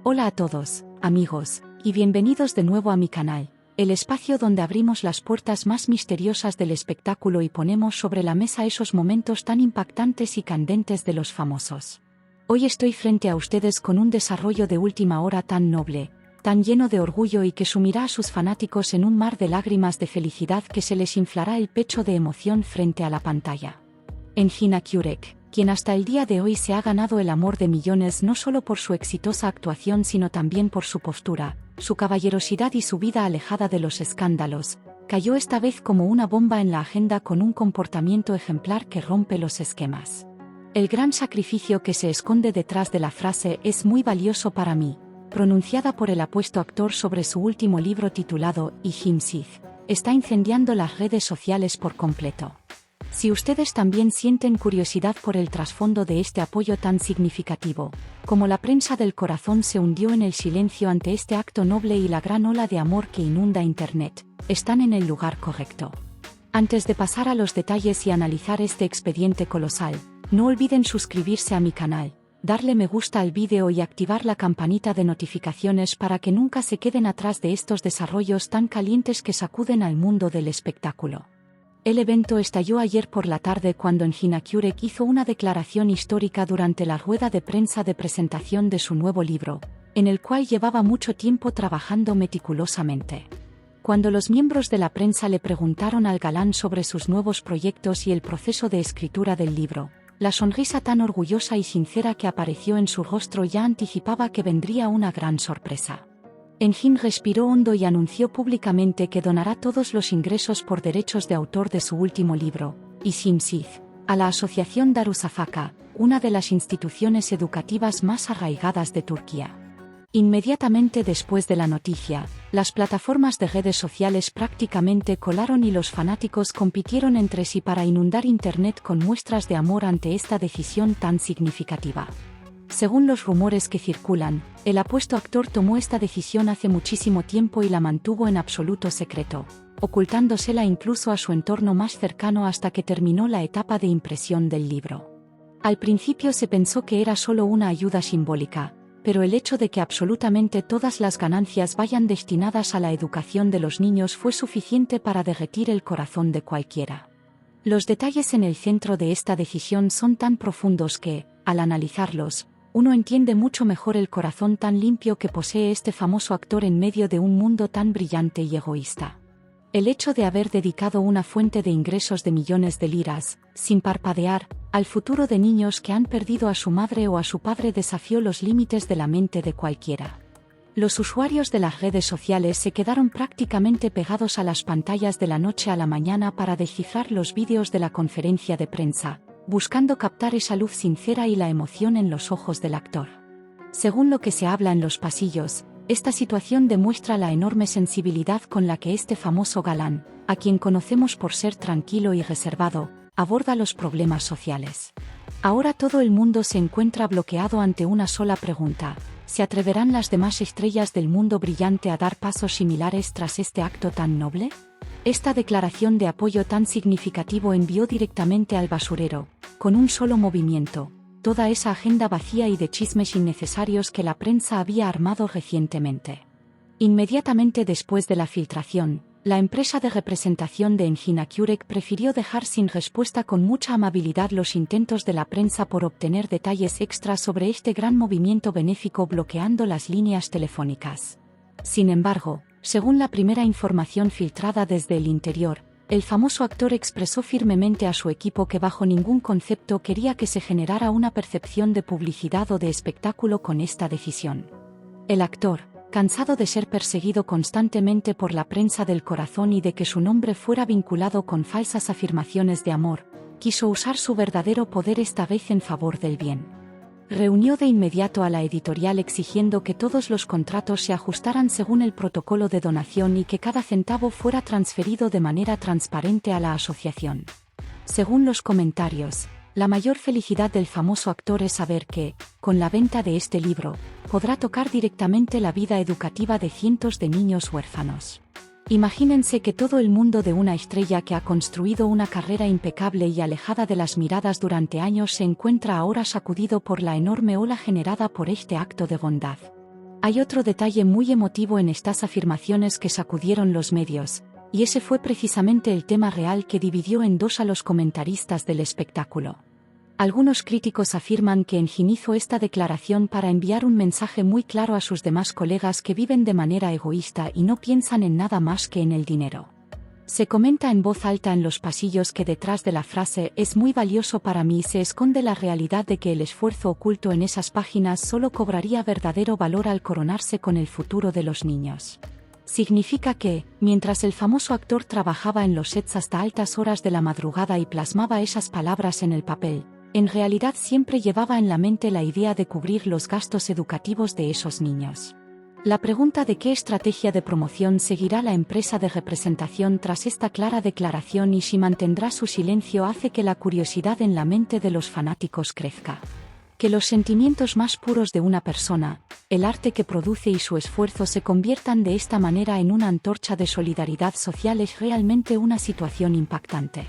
Hola a todos, amigos, y bienvenidos de nuevo a mi canal, el espacio donde abrimos las puertas más misteriosas del espectáculo y ponemos sobre la mesa esos momentos tan impactantes y candentes de los famosos. Hoy estoy frente a ustedes con un desarrollo de última hora tan noble, tan lleno de orgullo y que sumirá a sus fanáticos en un mar de lágrimas de felicidad que se les inflará el pecho de emoción frente a la pantalla. Engin Akyurek, quien hasta el día de hoy se ha ganado el amor de millones no solo por su exitosa actuación sino también por su postura, su caballerosidad y su vida alejada de los escándalos, cayó esta vez como una bomba en la agenda con un comportamiento ejemplar que rompe los esquemas. El gran sacrificio que se esconde detrás de la frase "es muy valioso para mí", pronunciada por el apuesto actor sobre su último libro titulado Ihimsith, está incendiando las redes sociales por completo. Si ustedes también sienten curiosidad por el trasfondo de este apoyo tan significativo, como la prensa del corazón se hundió en el silencio ante este acto noble y la gran ola de amor que inunda Internet, están en el lugar correcto. Antes de pasar a los detalles y analizar este expediente colosal, no olviden suscribirse a mi canal, darle me gusta al vídeo y activar la campanita de notificaciones para que nunca se queden atrás de estos desarrollos tan calientes que sacuden al mundo del espectáculo. El evento estalló ayer por la tarde cuando Engin Akyurek hizo una declaración histórica durante la rueda de prensa de presentación de su nuevo libro, en el cual llevaba mucho tiempo trabajando meticulosamente. Cuando los miembros de la prensa le preguntaron al galán sobre sus nuevos proyectos y el proceso de escritura del libro, la sonrisa tan orgullosa y sincera que apareció en su rostro ya anticipaba que vendría una gran sorpresa. Engin respiró hondo y anunció públicamente que donará todos los ingresos por derechos de autor de su último libro, Ihimsith, a la Asociación Darüşşafaka, una de las instituciones educativas más arraigadas de Turquía. Inmediatamente después de la noticia, las plataformas de redes sociales prácticamente colaron y los fanáticos compitieron entre sí para inundar Internet con muestras de amor ante esta decisión tan significativa. Según los rumores que circulan, el apuesto actor tomó esta decisión hace muchísimo tiempo y la mantuvo en absoluto secreto, ocultándosela incluso a su entorno más cercano hasta que terminó la etapa de impresión del libro. Al principio se pensó que era solo una ayuda simbólica, pero el hecho de que absolutamente todas las ganancias vayan destinadas a la educación de los niños fue suficiente para derretir el corazón de cualquiera. Los detalles en el centro de esta decisión son tan profundos que, al analizarlos, uno entiende mucho mejor el corazón tan limpio que posee este famoso actor en medio de un mundo tan brillante y egoísta. El hecho de haber dedicado una fuente de ingresos de millones de liras, sin parpadear, al futuro de niños que han perdido a su madre o a su padre desafió los límites de la mente de cualquiera. Los usuarios de las redes sociales se quedaron prácticamente pegados a las pantallas de la noche a la mañana para descifrar los vídeos de la conferencia de prensa, buscando captar esa luz sincera y la emoción en los ojos del actor. Según lo que se habla en los pasillos, esta situación demuestra la enorme sensibilidad con la que este famoso galán, a quien conocemos por ser tranquilo y reservado, aborda los problemas sociales. Ahora todo el mundo se encuentra bloqueado ante una sola pregunta: ¿se atreverán las demás estrellas del mundo brillante a dar pasos similares tras este acto tan noble? Esta declaración de apoyo tan significativo envió directamente al basurero, con un solo movimiento, toda esa agenda vacía y de chismes innecesarios que la prensa había armado recientemente. Inmediatamente después de la filtración, la empresa de representación de Engin Akyurek prefirió dejar sin respuesta con mucha amabilidad los intentos de la prensa por obtener detalles extras sobre este gran movimiento benéfico, bloqueando las líneas telefónicas. Sin embargo, según la primera información filtrada desde el interior, el famoso actor expresó firmemente a su equipo que bajo ningún concepto quería que se generara una percepción de publicidad o de espectáculo con esta decisión. El actor, cansado de ser perseguido constantemente por la prensa del corazón y de que su nombre fuera vinculado con falsas afirmaciones de amor, quiso usar su verdadero poder esta vez en favor del bien. Reunió de inmediato a la editorial exigiendo que todos los contratos se ajustaran según el protocolo de donación y que cada centavo fuera transferido de manera transparente a la asociación. Según los comentarios, la mayor felicidad del famoso actor es saber que, con la venta de este libro, podrá tocar directamente la vida educativa de cientos de niños huérfanos. Imagínense que todo el mundo de una estrella que ha construido una carrera impecable y alejada de las miradas durante años se encuentra ahora sacudido por la enorme ola generada por este acto de bondad. Hay otro detalle muy emotivo en estas afirmaciones que sacudieron los medios, y ese fue precisamente el tema real que dividió en dos a los comentaristas del espectáculo. Algunos críticos afirman que Engin hizo esta declaración para enviar un mensaje muy claro a sus demás colegas que viven de manera egoísta y no piensan en nada más que en el dinero. Se comenta en voz alta en los pasillos que detrás de la frase "es muy valioso para mí" se esconde la realidad de que el esfuerzo oculto en esas páginas solo cobraría verdadero valor al coronarse con el futuro de los niños. Significa que, mientras el famoso actor trabajaba en los sets hasta altas horas de la madrugada y plasmaba esas palabras en el papel, en realidad siempre llevaba en la mente la idea de cubrir los gastos educativos de esos niños. La pregunta de qué estrategia de promoción seguirá la empresa de representación tras esta clara declaración y si mantendrá su silencio hace que la curiosidad en la mente de los fanáticos crezca. Que los sentimientos más puros de una persona, el arte que produce y su esfuerzo se conviertan de esta manera en una antorcha de solidaridad social es realmente una situación impactante.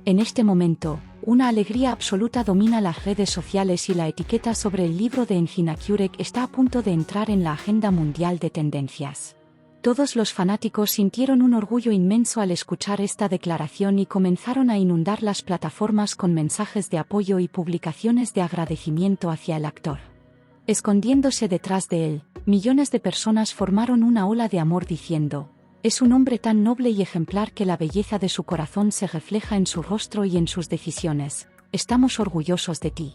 En este momento, una alegría absoluta domina las redes sociales y la etiqueta sobre el libro de Engin Akyurek está a punto de entrar en la agenda mundial de tendencias. Todos los fanáticos sintieron un orgullo inmenso al escuchar esta declaración y comenzaron a inundar las plataformas con mensajes de apoyo y publicaciones de agradecimiento hacia el actor. Escondiéndose detrás de él, millones de personas formaron una ola de amor diciendo: "Es un hombre tan noble y ejemplar que la belleza de su corazón se refleja en su rostro y en sus decisiones. Estamos orgullosos de ti".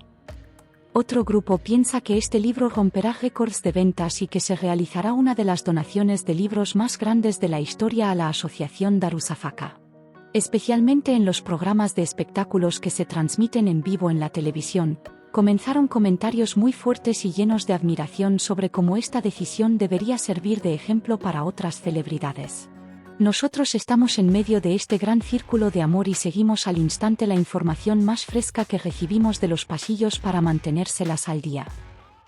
Otro grupo piensa que este libro romperá récords de ventas y que se realizará una de las donaciones de libros más grandes de la historia a la asociación Darussafaka. Especialmente en los programas de espectáculos que se transmiten en vivo en la televisión, comenzaron comentarios muy fuertes y llenos de admiración sobre cómo esta decisión debería servir de ejemplo para otras celebridades. Nosotros estamos en medio de este gran círculo de amor y seguimos al instante la información más fresca que recibimos de los pasillos para mantenérselas al día.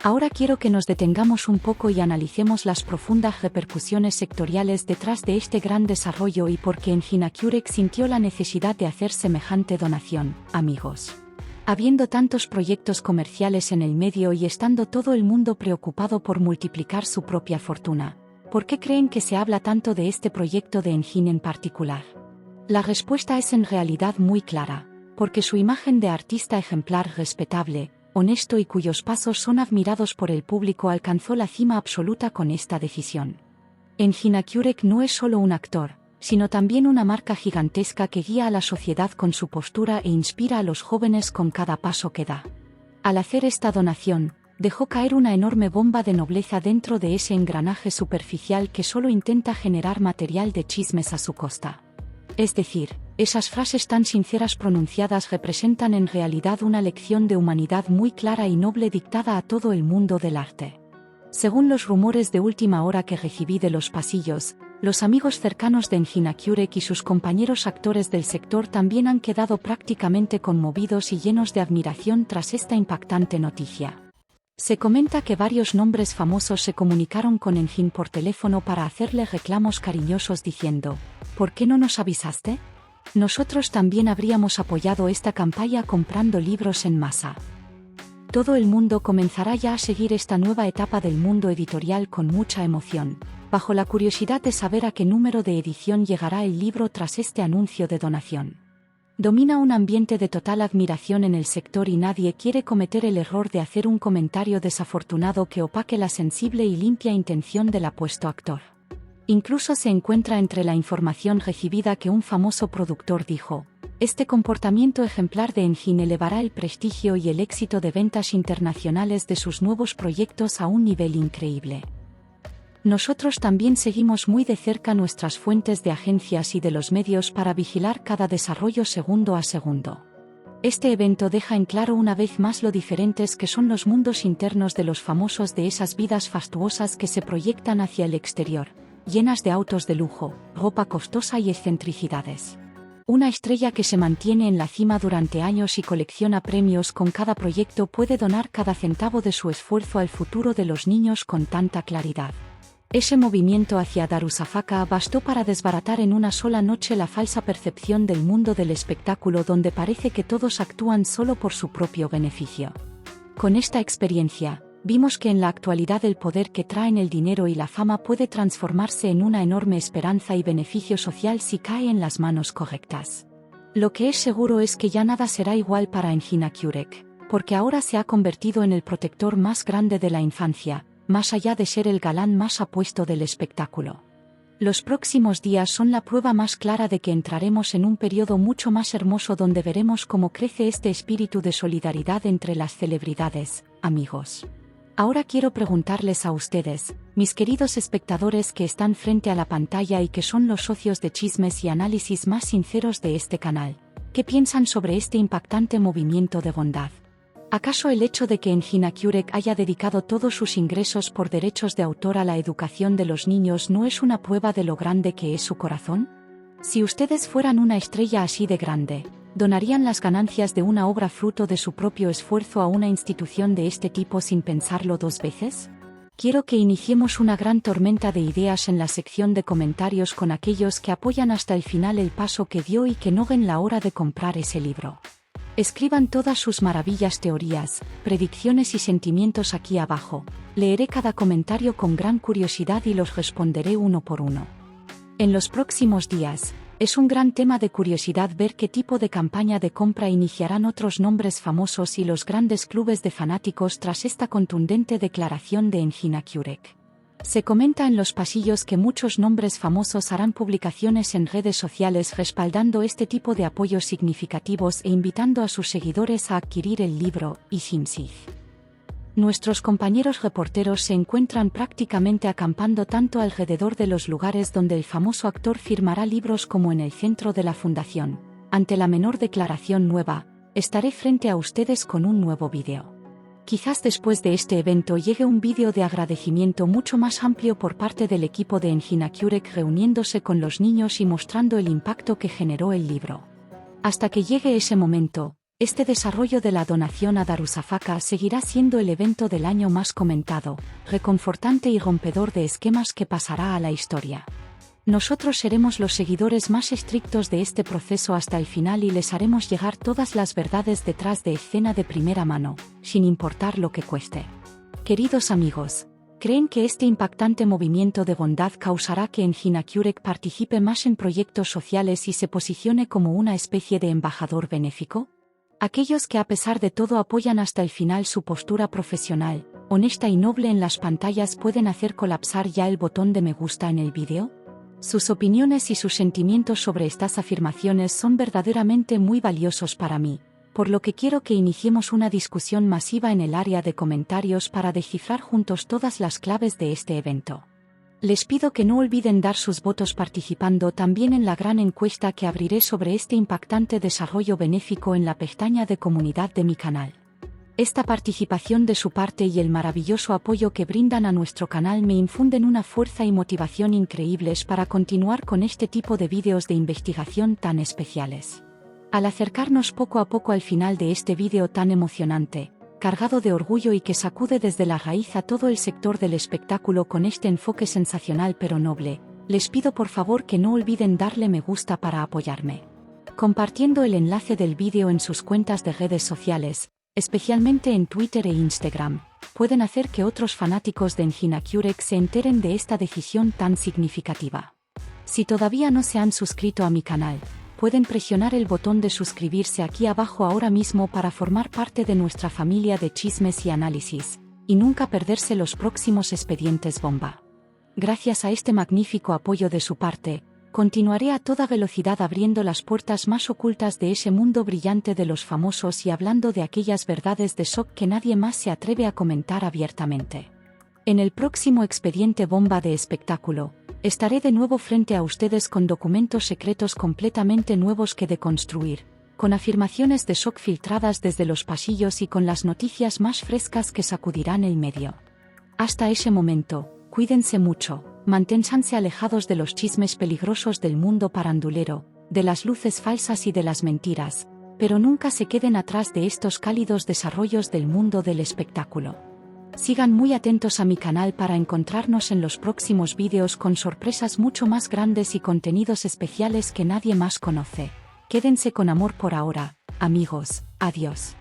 Ahora quiero que nos detengamos un poco y analicemos las profundas repercusiones sectoriales detrás de este gran desarrollo y por qué Engin Akyurek sintió la necesidad de hacer semejante donación, amigos. Habiendo tantos proyectos comerciales en el medio y estando todo el mundo preocupado por multiplicar su propia fortuna, ¿por qué creen que se habla tanto de este proyecto de Engin en particular? La respuesta es en realidad muy clara, porque su imagen de artista ejemplar, respetable, honesto y cuyos pasos son admirados por el público alcanzó la cima absoluta con esta decisión. Engin Akyurek no es solo un actor, sino también una marca gigantesca que guía a la sociedad con su postura e inspira a los jóvenes con cada paso que da. Al hacer esta donación, dejó caer una enorme bomba de nobleza dentro de ese engranaje superficial que solo intenta generar material de chismes a su costa. Es decir, esas frases tan sinceras pronunciadas representan en realidad una lección de humanidad muy clara y noble dictada a todo el mundo del arte. Según los rumores de última hora que recibí de los pasillos, los amigos cercanos de Engin Akyurek y sus compañeros actores del sector también han quedado prácticamente conmovidos y llenos de admiración tras esta impactante noticia. Se comenta que varios nombres famosos se comunicaron con Engin por teléfono para hacerle reclamos cariñosos diciendo: ¿por qué no nos avisaste? Nosotros también habríamos apoyado esta campaña comprando libros en masa. Todo el mundo comenzará ya a seguir esta nueva etapa del mundo editorial con mucha emoción, bajo la curiosidad de saber a qué número de edición llegará el libro tras este anuncio de donación. Domina un ambiente de total admiración en el sector y nadie quiere cometer el error de hacer un comentario desafortunado que opaque la sensible y limpia intención del apuesto actor. Incluso se encuentra entre la información recibida que un famoso productor dijo: este comportamiento ejemplar de Engin elevará el prestigio y el éxito de ventas internacionales de sus nuevos proyectos a un nivel increíble. Nosotros también seguimos muy de cerca nuestras fuentes de agencias y de los medios para vigilar cada desarrollo segundo a segundo. Este evento deja en claro una vez más lo diferentes que son los mundos internos de los famosos, de esas vidas fastuosas que se proyectan hacia el exterior, llenas de autos de lujo, ropa costosa y excentricidades. Una estrella que se mantiene en la cima durante años y colecciona premios con cada proyecto puede donar cada centavo de su esfuerzo al futuro de los niños con tanta claridad. Ese movimiento hacia Darussafaka bastó para desbaratar en una sola noche la falsa percepción del mundo del espectáculo donde parece que todos actúan solo por su propio beneficio. Con esta experiencia, vimos que en la actualidad el poder que traen el dinero y la fama puede transformarse en una enorme esperanza y beneficio social si cae en las manos correctas. Lo que es seguro es que ya nada será igual para Engin Akyurek, porque ahora se ha convertido en el protector más grande de la infancia, más allá de ser el galán más apuesto del espectáculo. Los próximos días son la prueba más clara de que entraremos en un periodo mucho más hermoso donde veremos cómo crece este espíritu de solidaridad entre las celebridades, amigos. Ahora quiero preguntarles a ustedes, mis queridos espectadores que están frente a la pantalla y que son los socios de chismes y análisis más sinceros de este canal, ¿qué piensan sobre este impactante movimiento de bondad? ¿Acaso el hecho de que Engin Akyurek haya dedicado todos sus ingresos por derechos de autor a la educación de los niños no es una prueba de lo grande que es su corazón? Si ustedes fueran una estrella así de grande, ¿donarían las ganancias de una obra fruto de su propio esfuerzo a una institución de este tipo sin pensarlo dos veces? Quiero que iniciemos una gran tormenta de ideas en la sección de comentarios con aquellos que apoyan hasta el final el paso que dio y que no ven la hora de comprar ese libro. Escriban todas sus maravillas, teorías, predicciones y sentimientos aquí abajo. Leeré cada comentario con gran curiosidad y los responderé uno por uno. En los próximos días, es un gran tema de curiosidad ver qué tipo de campaña de compra iniciarán otros nombres famosos y los grandes clubes de fanáticos tras esta contundente declaración de Engin Akyurek. Se comenta en los pasillos que muchos nombres famosos harán publicaciones en redes sociales respaldando este tipo de apoyos significativos e invitando a sus seguidores a adquirir el libro, y Simsith. Nuestros compañeros reporteros se encuentran prácticamente acampando tanto alrededor de los lugares donde el famoso actor firmará libros como en el centro de la fundación. Ante la menor declaración nueva, estaré frente a ustedes con un nuevo vídeo. Quizás después de este evento llegue un vídeo de agradecimiento mucho más amplio por parte del equipo de Engin Akyurek reuniéndose con los niños y mostrando el impacto que generó el libro. Hasta que llegue ese momento, este desarrollo de la donación a Darussafaka seguirá siendo el evento del año más comentado, reconfortante y rompedor de esquemas que pasará a la historia. Nosotros seremos los seguidores más estrictos de este proceso hasta el final y les haremos llegar todas las verdades detrás de escena de primera mano, sin importar lo que cueste. Queridos amigos, ¿creen que este impactante movimiento de bondad causará que Engin Akyurek participe más en proyectos sociales y se posicione como una especie de embajador benéfico? Aquellos que a pesar de todo apoyan hasta el final su postura profesional, honesta y noble en las pantallas pueden hacer colapsar ya el botón de me gusta en el vídeo. Sus opiniones y sus sentimientos sobre estas afirmaciones son verdaderamente muy valiosos para mí, por lo que quiero que iniciemos una discusión masiva en el área de comentarios para descifrar juntos todas las claves de este evento. Les pido que no olviden dar sus votos participando también en la gran encuesta que abriré sobre este impactante desarrollo benéfico en la pestaña de comunidad de mi canal. Esta participación de su parte y el maravilloso apoyo que brindan a nuestro canal me infunden una fuerza y motivación increíbles para continuar con este tipo de vídeos de investigación tan especiales. Al acercarnos poco a poco al final de este vídeo tan emocionante, cargado de orgullo y que sacude desde la raíz a todo el sector del espectáculo con este enfoque sensacional pero noble, les pido por favor que no olviden darle me gusta para apoyarme. Compartiendo el enlace del vídeo en sus cuentas de redes sociales, especialmente en Twitter e Instagram, pueden hacer que otros fanáticos de Engin Akyurek se enteren de esta decisión tan significativa. Si todavía no se han suscrito a mi canal, pueden presionar el botón de suscribirse aquí abajo ahora mismo para formar parte de nuestra familia de chismes y análisis, y nunca perderse los próximos expedientes bomba. Gracias a este magnífico apoyo de su parte, continuaré a toda velocidad abriendo las puertas más ocultas de ese mundo brillante de los famosos y hablando de aquellas verdades de shock que nadie más se atreve a comentar abiertamente. En el próximo expediente bomba de espectáculo, estaré de nuevo frente a ustedes con documentos secretos completamente nuevos que deconstruir, con afirmaciones de shock filtradas desde los pasillos y con las noticias más frescas que sacudirán el medio. Hasta ese momento, cuídense mucho, manténganse alejados de los chismes peligrosos del mundo parandulero, de las luces falsas y de las mentiras, pero nunca se queden atrás de estos cálidos desarrollos del mundo del espectáculo. Sigan muy atentos a mi canal para encontrarnos en los próximos vídeos con sorpresas mucho más grandes y contenidos especiales que nadie más conoce. Quédense con amor por ahora, amigos, adiós.